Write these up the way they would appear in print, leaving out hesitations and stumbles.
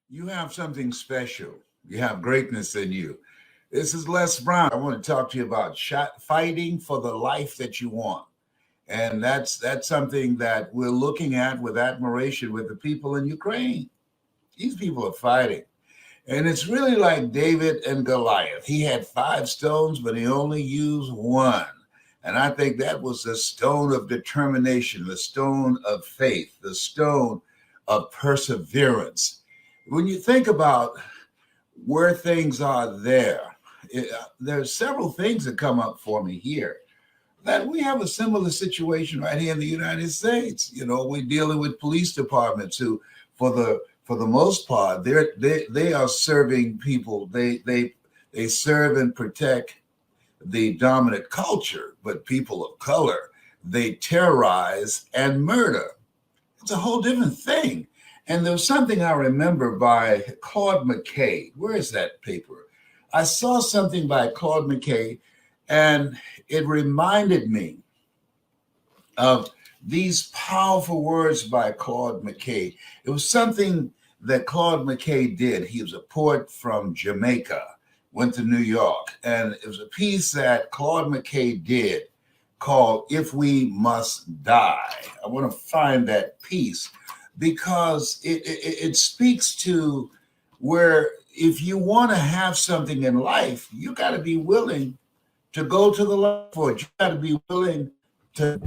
You have something special. You have greatness in you. This is Les Brown. I want to talk to you about fighting for the life that you want. And that's something that we're looking at with admiration with the people in Ukraine. These people are fighting. And it's really like David and Goliath. He had five stones, but he only used one. And I think that was the stone of determination, the stone of faith, the stone of perseverance. When you think about where things are there's several things that come up for me here. That we have a similar situation right here in the United States. You know, we're dealing with police departments who, for the most part, they are serving people. They serve and protect the dominant culture, but people of color, they terrorize and murder. It's a whole different thing. And there was something I remember by Claude McKay. Where is that paper? I saw something by Claude McKay, and it reminded me of these powerful words by Claude McKay. It was something that Claude McKay did. He was a poet from Jamaica, went to New York, and it was a piece that Claude McKay did called If We Must Die. I want to find that piece because it speaks to where if you want to have something in life, you got to be willing to go to the left for it. You got to be willing to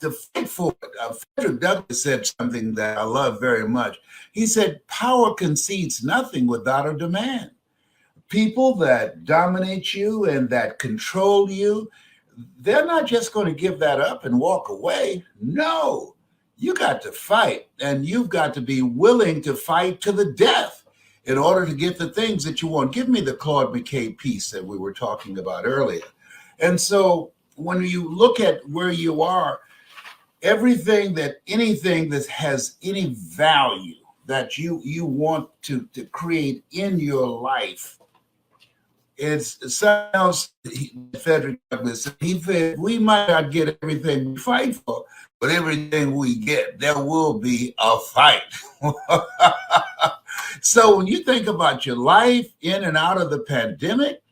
fight for it. Frederick Douglass said something that I love very much. He said, power concedes nothing without a demand. People that dominate you and that control you, they're not just going to give that up and walk away. No, you got to fight, and you've got to be willing to fight to the death in order to get the things that you want. Give me the Claude McKay piece that we were talking about earlier. And so when you look at where you are, anything that has any value that you want to create in your life, it's something else. Frederick Douglass, he said, we might not get everything we fight for, but everything we get, there will be a fight. So when you think about your life in and out of the pandemic,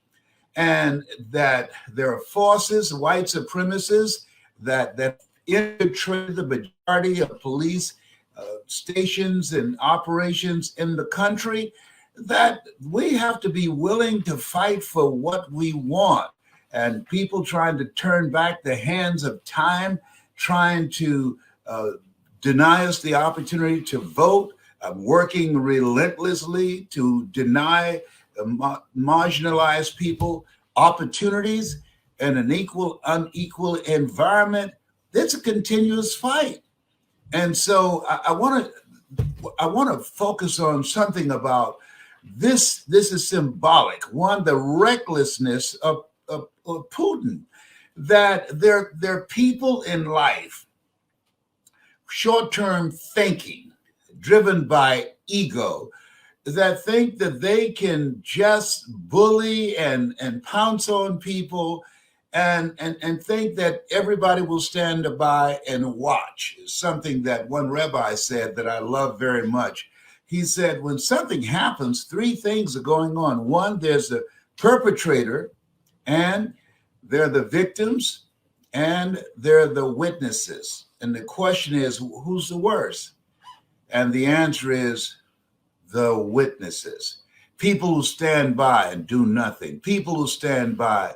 and that there are forces, white supremacists, that infiltrate the majority of police stations and operations in the country, that we have to be willing to fight for what we want. And people trying to turn back the hands of time, trying to deny us the opportunity to vote, working relentlessly to deny marginalized people opportunities and an unequal environment. It's a continuous fight. And so I want to focus on something about this. This is symbolic. One, the recklessness of Putin, that there are people in life, short-term thinking, driven by ego, that think that they can just bully and pounce on people and think that everybody will stand by and watch. Something that one rabbi said that I love very much. He said, when something happens, three things are going on. One, there's the perpetrator, and they're the victims, and they're the witnesses. And the question is, who's the worst? And the answer is the witnesses. People who stand by and do nothing. People who stand by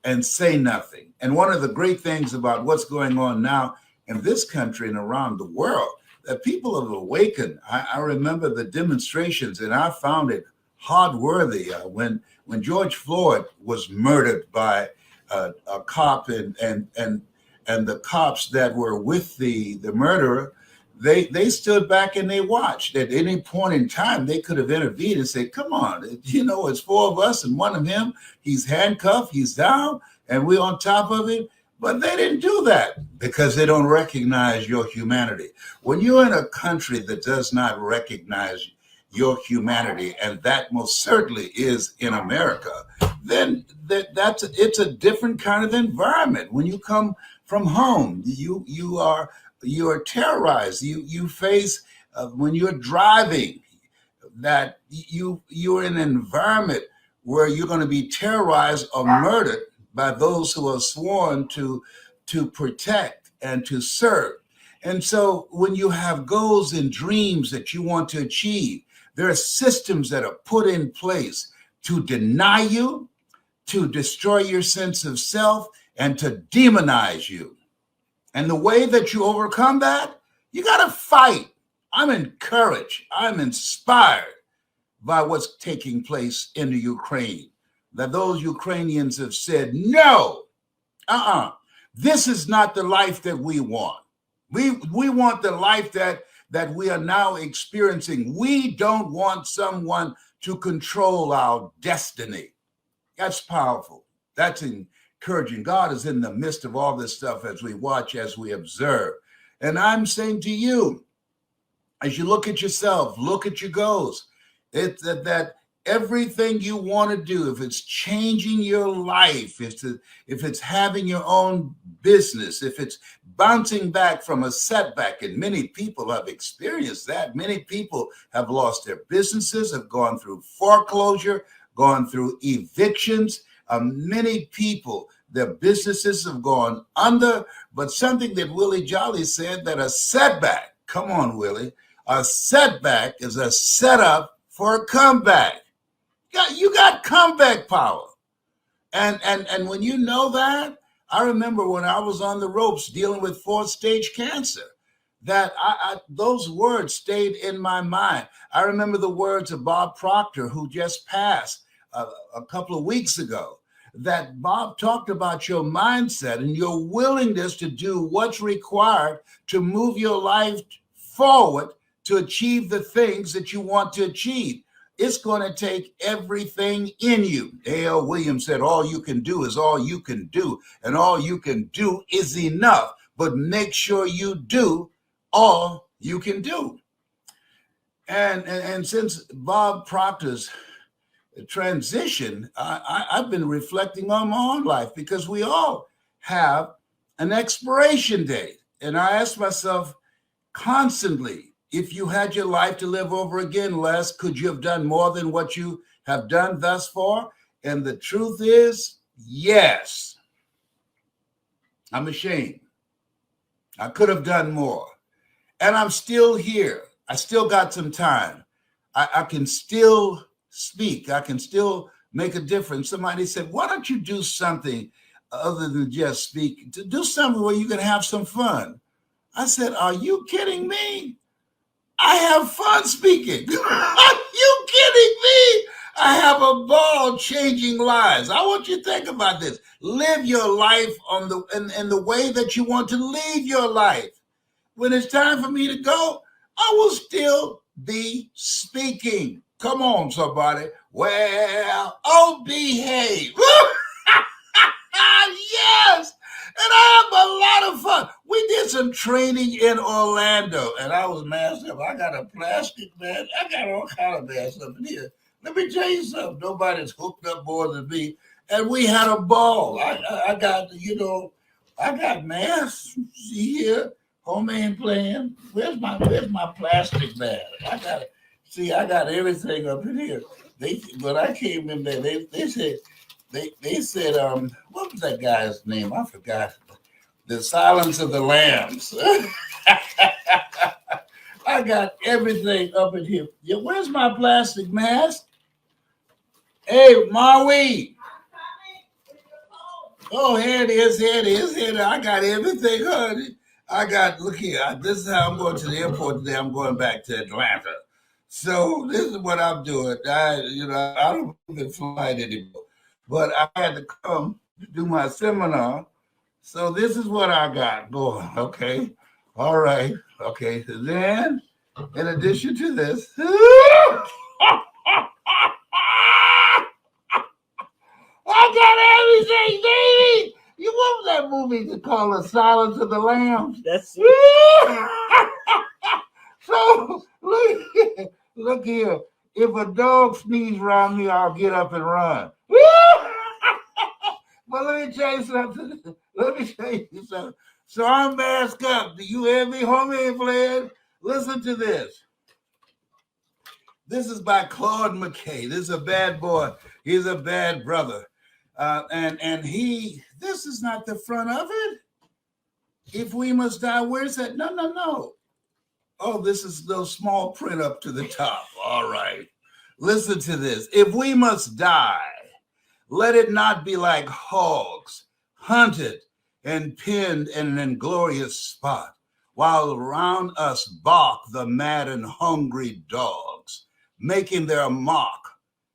and say nothing. And one of the great things about what's going on now in this country and around the world, that people have awakened. I remember the demonstrations, and I found it hard-worthy when George Floyd was murdered by a cop, and the cops that were with the murderer, they stood back and they watched. At any point in time, they could have intervened and said, come on, it's four of us and one of him. He's handcuffed, he's down, and we're on top of him. But they didn't do that because they don't recognize your humanity. When you're in a country that does not recognize your humanity, and that most certainly is in America, then it's a different kind of environment. When you come from home, you are terrorized. You face when you're driving, that you're in an environment where you're going to be terrorized or murdered by those who are sworn to protect and to serve. And so when you have goals and dreams that you want to achieve, there are systems that are put in place to deny you, to destroy your sense of self, and to demonize you. And the way that you overcome that, you got to fight. I'm encouraged. I'm inspired by what's taking place in the Ukraine. That those Ukrainians have said, no, this is not the life that we want. We want the life that we are now experiencing. We don't want someone to control our destiny. That's powerful. That's encouraging. God is in the midst of all this stuff as we watch, as we observe. And I'm saying to you, as you look at yourself, look at your goals, it's that everything you want to do, if it's changing your life, if it's having your own business, if it's bouncing back from a setback, and many people have experienced that. Many people have lost their businesses, have gone through foreclosure, gone through evictions. Many people, their businesses have gone under, but something that Willie Jolly said, that a setback, come on, Willie, a setback is a setup for a comeback. You got comeback power. And when you know that, I remember when I was on the ropes dealing with fourth stage cancer, that those words stayed in my mind. I remember the words of Bob Proctor, who just passed a couple of weeks ago, that Bob talked about your mindset and your willingness to do what's required to move your life forward to achieve the things that you want to achieve. It's going to take everything in you. A.L. Williams said, all you can do is all you can do, and all you can do is enough, but make sure you do all you can do. And since Bob Proctor's transition, I've been reflecting on my own life, because we all have an expiration date. And I ask myself constantly, if you had your life to live over again, Les, could you have done more than what you have done thus far? And the truth is, yes. I'm ashamed. I could have done more. And I'm still here. I still got some time. I can still speak. I can still make a difference. Somebody said, why don't you do something other than just speak? To do something where you can have some fun. I said, are you kidding me? I have fun speaking. Are you kidding me? I have a ball changing lives. I want you to think about this. Live your life in the way that you want to live your life. When it's time for me to go, I will still be speaking. Come on, somebody. Well, oh, behave. Yes. And I have a lot of fun. We did some training in Orlando, and I was masked up. I got a plastic mask. I got all kind of masks up in here. Let me tell you something. Nobody's hooked up more than me. And we had a ball. I got, I got masks. See here, homemade playing. Where's my plastic bag? I got everything up in here. When I came in there, they said. They said, what was that guy's name? I forgot. The Silence of the Lambs. I got everything up in here. Yeah, where's my plastic mask? Hey, Maui. Oh, here it is. I got everything, honey. Look here. This is how I'm going to the airport today. I'm going back to Atlanta. So this is what I'm doing. I don't even fly anymore. But I had to come to do my seminar. So this is what I got going. Okay. All right. Okay. So then, in addition to this, I got everything, baby. You want that movie to call The Silence of the Lambs? That's So look here. If a dog sneezes around me, I'll get up and run. But let me tell you something. So I'm masked up. Do you hear me, homie, Flair? Listen to this. This is by Claude McKay. This is a bad boy. He's a bad brother. This is not the front of it. If we must die, where's that? No, no, no. Oh, this is the small print up to the top. All right. Listen to this. If we must die, let it not be like hogs, hunted and pinned in an inglorious spot, while around us bark the mad and hungry dogs, making their mock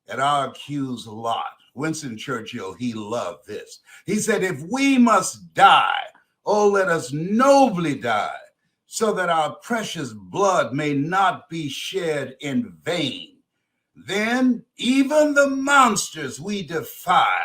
at our accused lot. Winston Churchill, he loved this. He said, if we must die, oh, let us nobly die, so that our precious blood may not be shed in vain. Then even the monsters we defy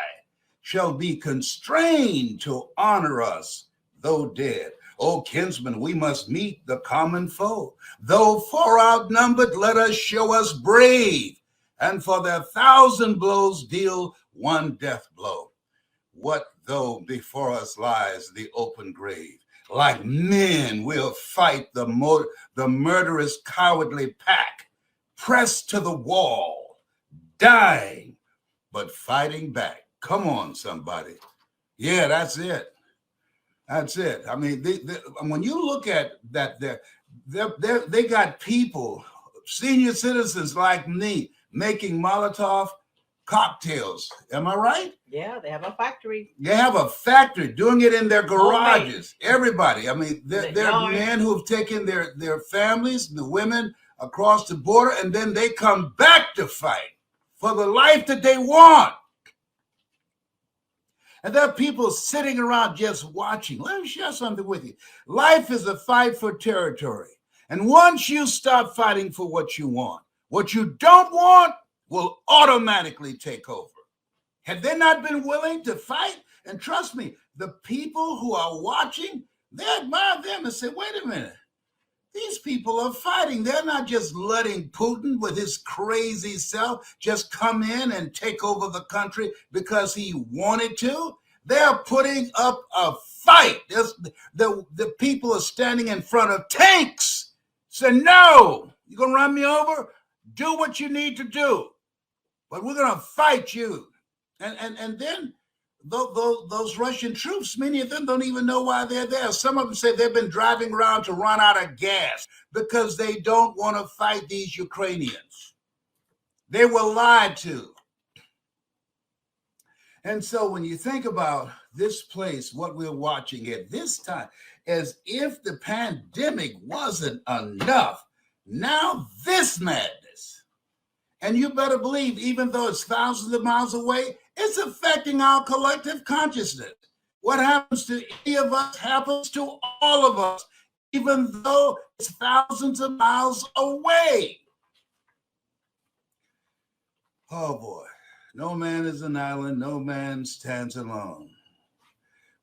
shall be constrained to honor us, though dead. O kinsmen, we must meet the common foe. Though far outnumbered, let us show us brave, and for their 1,000 blows deal one death blow. What though before us lies the open grave? Like men, we'll fight the murderous, cowardly pack, pressed to the wall, dying, but fighting back. Come on, somebody. Yeah, that's it. That's it. I mean, when you look at that, they got people, senior citizens like me, making Molotov cocktails. Am I right? Yeah, they have a factory. They have a factory doing it in their garages. Everybody. I mean, they're men who have taken their families, the women across the border, and then they come back to fight for the life that they want. And there are people sitting around just watching. Let me share something with you. Life is a fight for territory. And once you stop fighting for what you want, what you don't want will automatically take over. Had they not been willing to fight? And trust me, the people who are watching, they admire them and say, wait a minute, these people are fighting. They're not just letting Putin with his crazy self just come in and take over the country because he wanted to. They're putting up a fight. The people are standing in front of tanks. Say, no, you're going to run me over? Do what you need to do. But we're going to fight you. And then those Russian troops, many of them don't even know why they're there. Some of them say they've been driving around to run out of gas because they don't want to fight these Ukrainians. They were lied to. And so when you think about this place, what we're watching at this time, as if the pandemic wasn't enough, now this madness. And you better believe, even though it's thousands of miles away, it's affecting our collective consciousness. What happens to any of us happens to all of us, even though it's thousands of miles away. Oh boy, no man is an island, no man stands alone.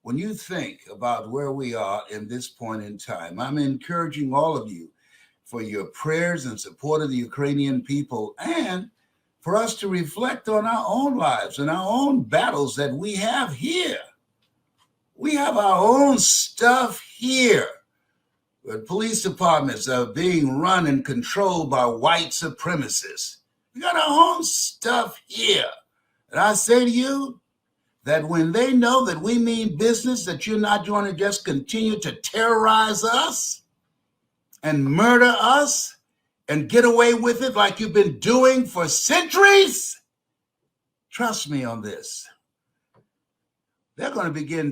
When you think about where we are in this point in time, I'm encouraging all of you for your prayers and support of the Ukrainian people, and for us to reflect on our own lives and our own battles that we have here. We have our own stuff here. The police departments are being run and controlled by white supremacists. We got our own stuff here. And I say to you that when they know that we mean business, that you're not going to just continue to terrorize us and murder us and get away with it like you've been doing for centuries, trust me on this. They're going to begin.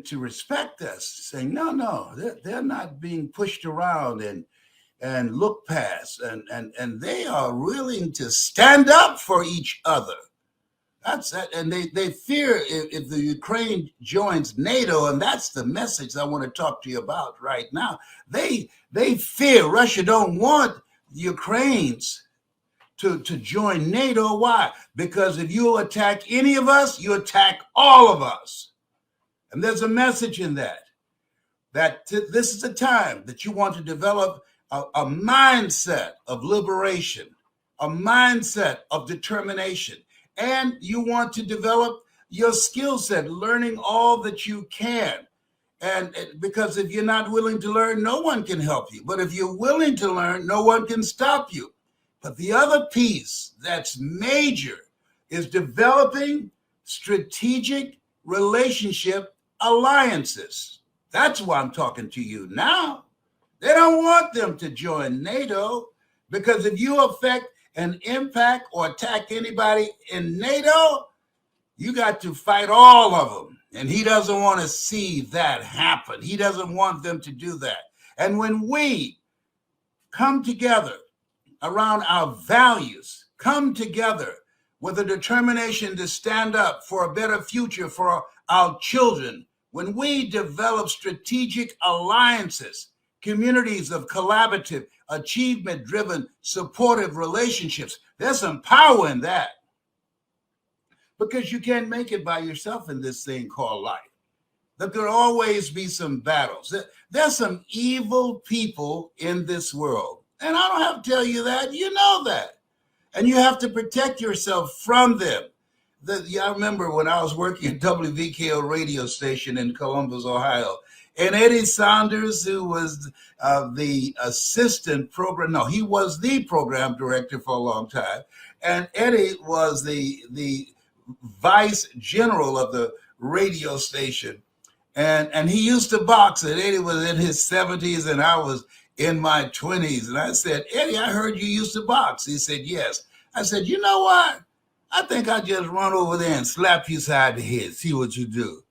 to respect us, saying, no, they're not being pushed around and looked past, and they are willing to stand up for each other. That's that. And they fear if the Ukraine joins NATO, and that's the message I want to talk to you about right now. They fear Russia don't want the Ukrainians to join NATO. Why? Because if you attack any of us, you attack all of us. And there's a message in that this is a time that you want to develop a mindset of liberation, a mindset of determination. And you want to develop your skill set, learning all that you can. And because if you're not willing to learn, no one can help you. But if you're willing to learn, no one can stop you. But the other piece that's major is developing strategic relationship alliances. That's why I'm talking to you now. They don't want them to join NATO, because if you affect and impact or attack anybody in NATO, you got to fight all of them. And he doesn't want to see that happen. He doesn't want them to do that. And when we come together around our values, come together with a determination to stand up for a better future for our children, when we develop strategic alliances, communities of collaborative, achievement-driven, supportive relationships, there's some power in that. Because you can't make it by yourself in this thing called life. There could always be some battles. There's some evil people in this world. And I don't have to tell you that. You know that. And you have to protect yourself from them. I remember when I was working at WVKO radio station in Columbus, Ohio, and Eddie Saunders, who was the assistant program, no, he was the program director for a long time. And Eddie was the vice general of the radio station. And he used to box, and Eddie was in his 70s and I was in my 20s. And I said, Eddie, I heard you used to box. He said, yes. I said, you know what? I think I'll just run over there and slap you side the head, see what you do.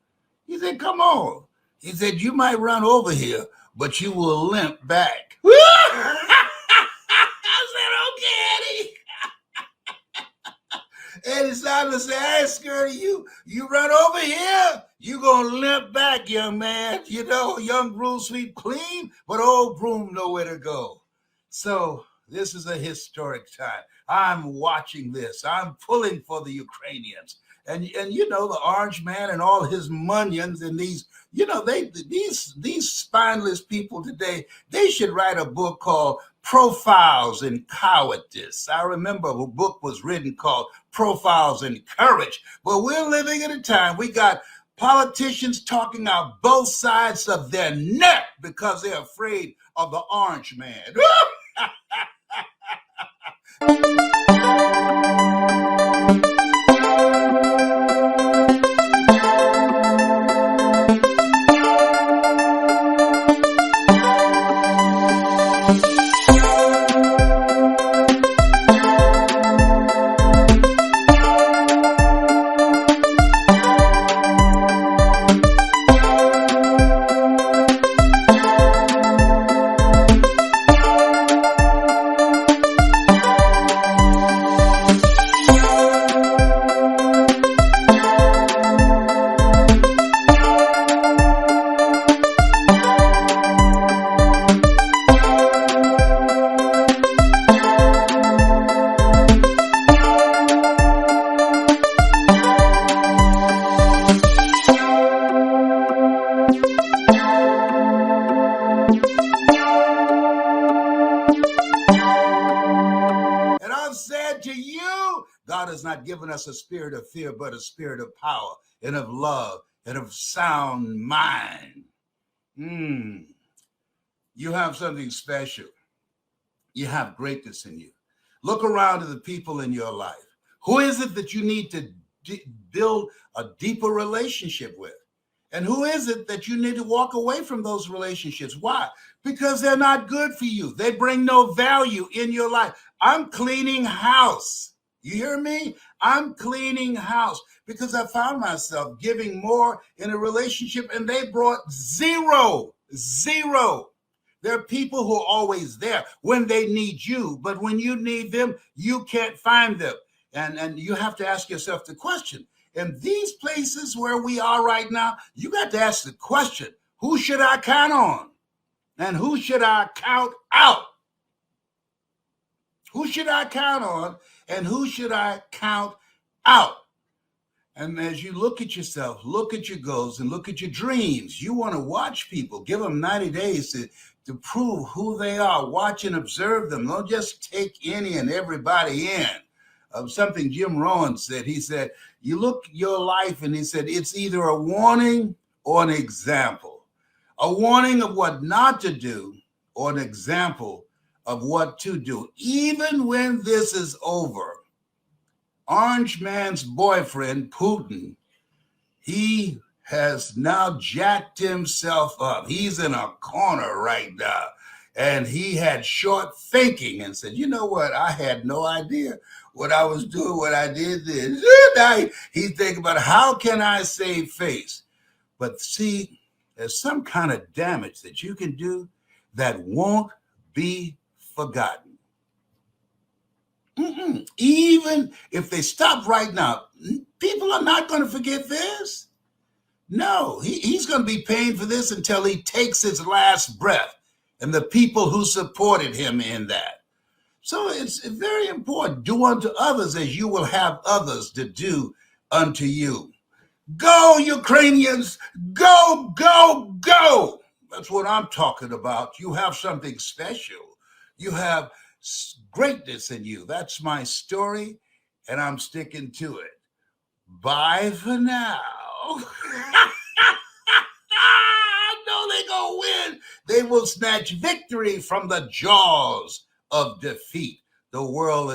He said, come on. He said, you might run over here, but you will limp back. I said, okay, Eddie. Eddie Sanders said, I ain't scared of you. You run over here, you going to limp back, young man. You know, young broom sweep clean, but old broom know where to go. So this is a historic time. I'm watching this. I'm pulling for the Ukrainians. And you know, the Orange Man and all his munions and these, you know, these spineless people today, they should write a book called Profiles in Cowardice. I remember a book was written called Profiles in Courage. But we're living in a time we got politicians talking out both sides of their neck because they're afraid of the Orange Man. God has not given us a spirit of fear, but a spirit of power and of love and of sound mind. You have something special. You have greatness in you. Look around at the people in your life. Who is it that you need to build a deeper relationship with? And who is it that you need to walk away from those relationships? Why? Because they're not good for you. They bring no value in your life. I'm cleaning house. You hear me? I'm cleaning house because I found myself giving more in a relationship and they brought zero, zero. There are people who are always there when they need you, but when you need them, you can't find them. And you have to ask yourself the question. In these places where we are right now, you got to ask the question, who should I count on? And who should I count out? Who should I count on and who should I count out? And as you look at yourself, look at your goals and look at your dreams, you want to watch people. Give them 90 days to prove who they are. Watch and observe them. Don't just take any and everybody in. Something Jim Rohn said. He said, you look your life and he said, it's either a warning or an example. A warning of what not to do or an example of what to do. Even when this is over, Orange Man's boyfriend, Putin, he has now jacked himself up. He's in a corner right now. And he had short thinking and said, you know what? I had no idea what I was doing, what I did then. He's thinking about how can I save face? But see, there's some kind of damage that you can do that won't be forgotten. Even if they stop right now, people are not going to forget this. No, he's going to be paying for this until he takes his last breath and the people who supported him in that. So it's very important. Do unto others as you will have others to do unto you. Go, Ukrainians, go, go, go. That's what I'm talking about. You have something special. You have greatness in you. That's my story, and I'm sticking to it. Bye for now. I know they're going to win. They will snatch victory from the jaws of defeat. The world is